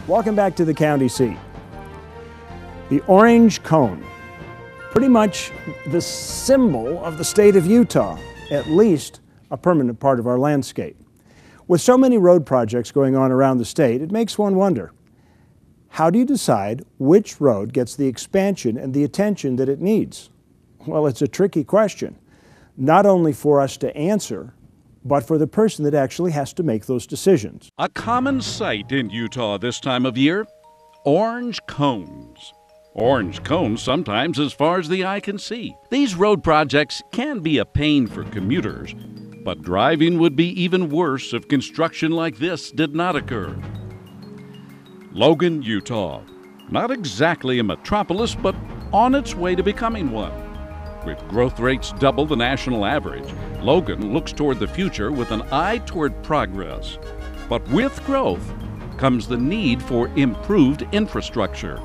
Welcome back to the county seat. The orange cone, pretty much the symbol of the state of Utah, at least a permanent part of our landscape. With so many road projects going on around the state, it makes one wonder, how do you decide which road gets the expansion and the attention that it needs? Well, it's a tricky question, not only for us to answer, but for the person that actually has to make those decisions. A common sight in Utah this time of year, orange cones. Orange cones sometimes as far as the eye can see. These road projects can be a pain for commuters, but driving would be even worse if construction like this did not occur. Logan, Utah. Not exactly a metropolis, but on its way to becoming one. With growth rates double the national average, Logan looks toward the future with an eye toward progress. But with growth comes the need for improved infrastructure.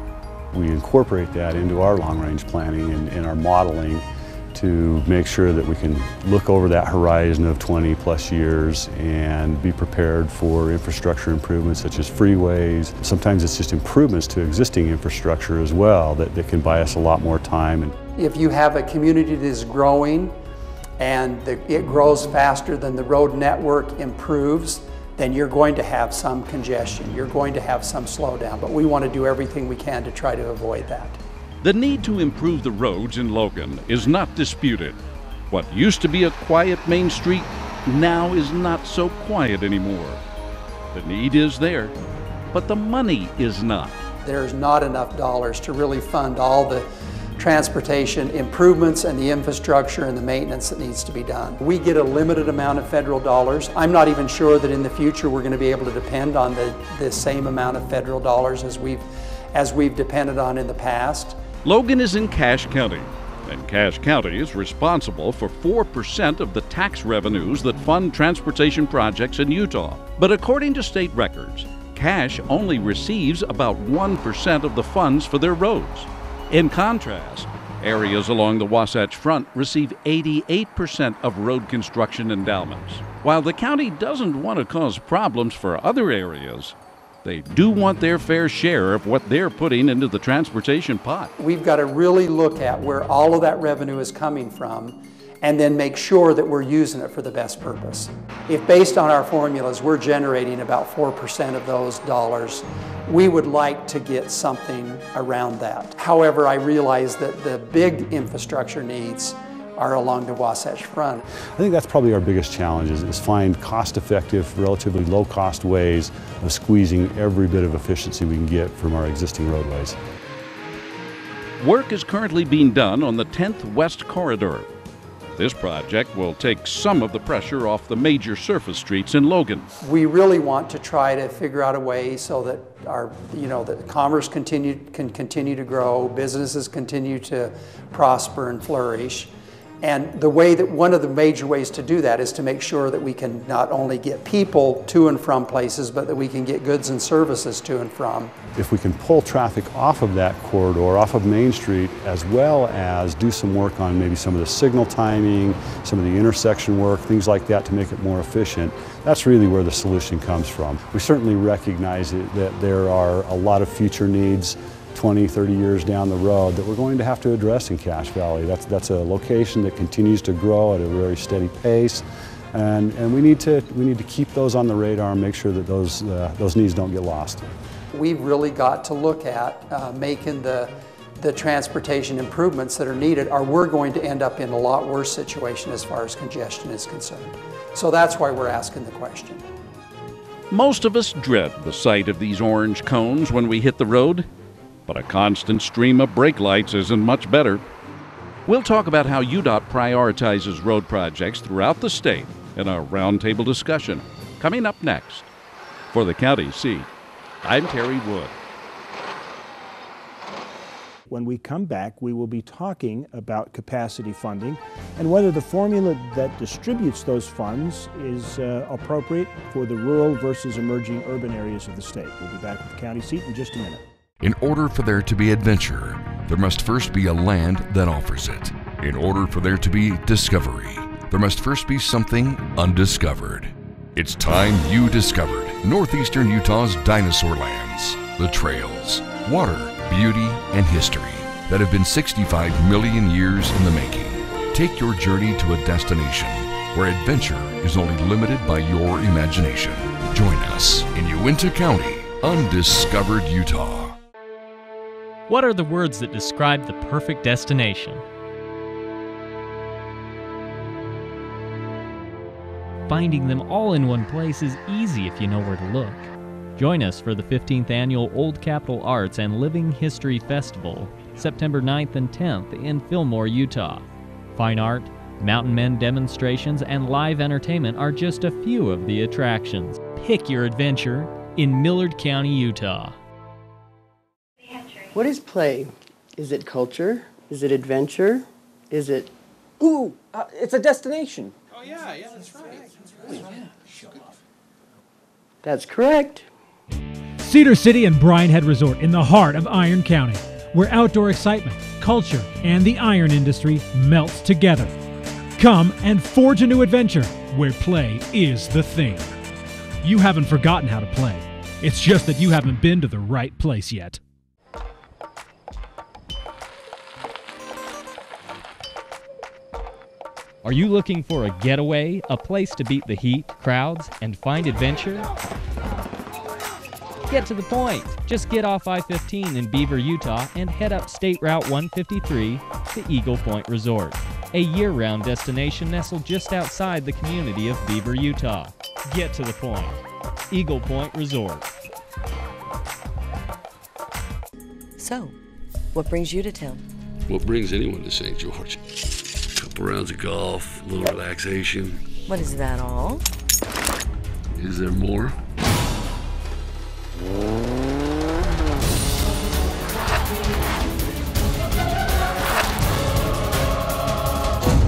We incorporate that into our long-range planning and our modeling to make sure that we can look over that horizon of 20 plus years and be prepared for infrastructure improvements such as freeways. Sometimes it's just improvements to existing infrastructure as well that can buy us a lot more time. If you have a community that is growing and it grows faster than the road network improves, then you're going to have some congestion, you're going to have some slowdown, but we want to do everything we can to try to avoid that. The need to improve the roads in Logan is not disputed. What used to be a quiet main street now is not so quiet anymore. The need is there, but the money is not. There's not enough dollars to really fund all the transportation improvements and the infrastructure and the maintenance that needs to be done. We get a limited amount of federal dollars. I'm not even sure that in the future we're going to be able to depend on the same amount of federal dollars as we've depended on in the past. Logan is in Cache County, and Cache County is responsible for 4% of the tax revenues that fund transportation projects in Utah. But according to state records, Cache only receives about 1% of the funds for their roads. In contrast, areas along the Wasatch Front receive 88% of road construction endowments. While the county doesn't want to cause problems for other areas, they do want their fair share of what they're putting into the transportation pot. We've got to really look at where all of that revenue is coming from and then make sure that we're using it for the best purpose. If based on our formulas we're generating about 4% of those dollars, we would like to get something around that. However, I realize that the big infrastructure needs are along the Wasatch Front. I think that's probably our biggest challenge is find cost-effective, relatively low-cost ways of squeezing every bit of efficiency we can get from our existing roadways. Work is currently being done on the 10th West Corridor. This project will take some of the pressure off the major surface streets in Logan. We really want to try to figure out a way so that that commerce can continue to grow, businesses continue to prosper and flourish. And the way that one of the major ways to do that is to make sure that we can not only get people to and from places, but that we can get goods and services to and from. If we can pull traffic off of that corridor, off of Main Street, as well as do some work on maybe some of the signal timing, some of the intersection work, things like that to make it more efficient, that's really where the solution comes from. We certainly recognize that there are a lot of future needs 20, 30 years down the road that we're going to have to address in Cache Valley. That's a location that continues to grow at a very steady pace, and we need to keep those on the radar and make sure that those needs don't get lost. We've really got to look at making the transportation improvements that are needed, or we're going to end up in a lot worse situation as far as congestion is concerned. So that's why we're asking the question. Most of us dread the sight of these orange cones when we hit the road. But a constant stream of brake lights isn't much better. We'll talk about how UDOT prioritizes road projects throughout the state in a roundtable discussion coming up next. For the County Seat, I'm Terry Wood. When we come back, we will be talking about capacity funding and whether the formula that distributes those funds is appropriate for the rural versus emerging urban areas of the state. We'll be back with the County Seat in just a minute. In order for there to be adventure, there must first be a land that offers it. In order for there to be discovery, there must first be something undiscovered. It's time you discovered northeastern Utah's dinosaur lands. the trails, water, beauty, and history that have been 65 million years in the making. Take your journey to a destination where adventure is only limited by your imagination. Join us in Uinta County, Undiscovered Utah. What are the words that describe the perfect destination? Finding them all in one place is easy if you know where to look. Join us for the 15th Annual Old Capitol Arts and Living History Festival, September 9th and 10th in Fillmore, Utah. Fine art, mountain men demonstrations, and live entertainment are just a few of the attractions. Pick your adventure in Millard County, Utah. What is play? Is it culture? Is it adventure? Is it... Ooh, it's a destination. Oh, yeah, that's right. That's correct. Cedar City and BrianHead Resort in the heart of Iron County, where outdoor excitement, culture, and the iron industry melts together. Come and forge a new adventure where play is the thing. You haven't forgotten how to play. It's just that you haven't been to the right place yet. Are you looking for a getaway, a place to beat the heat, crowds, and find adventure? Get to the point. Just get off I-15 in Beaver, Utah, and head up State Route 153 to Eagle Point Resort, a year-round destination nestled just outside the community of Beaver, Utah. Get to the point. Eagle Point Resort. So, what brings you to town? What brings anyone to St. George? A couple rounds of golf, a little relaxation. What is that all? Is there more? In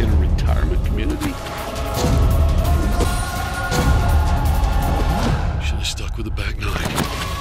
a retirement community? Should have stuck with the back nine.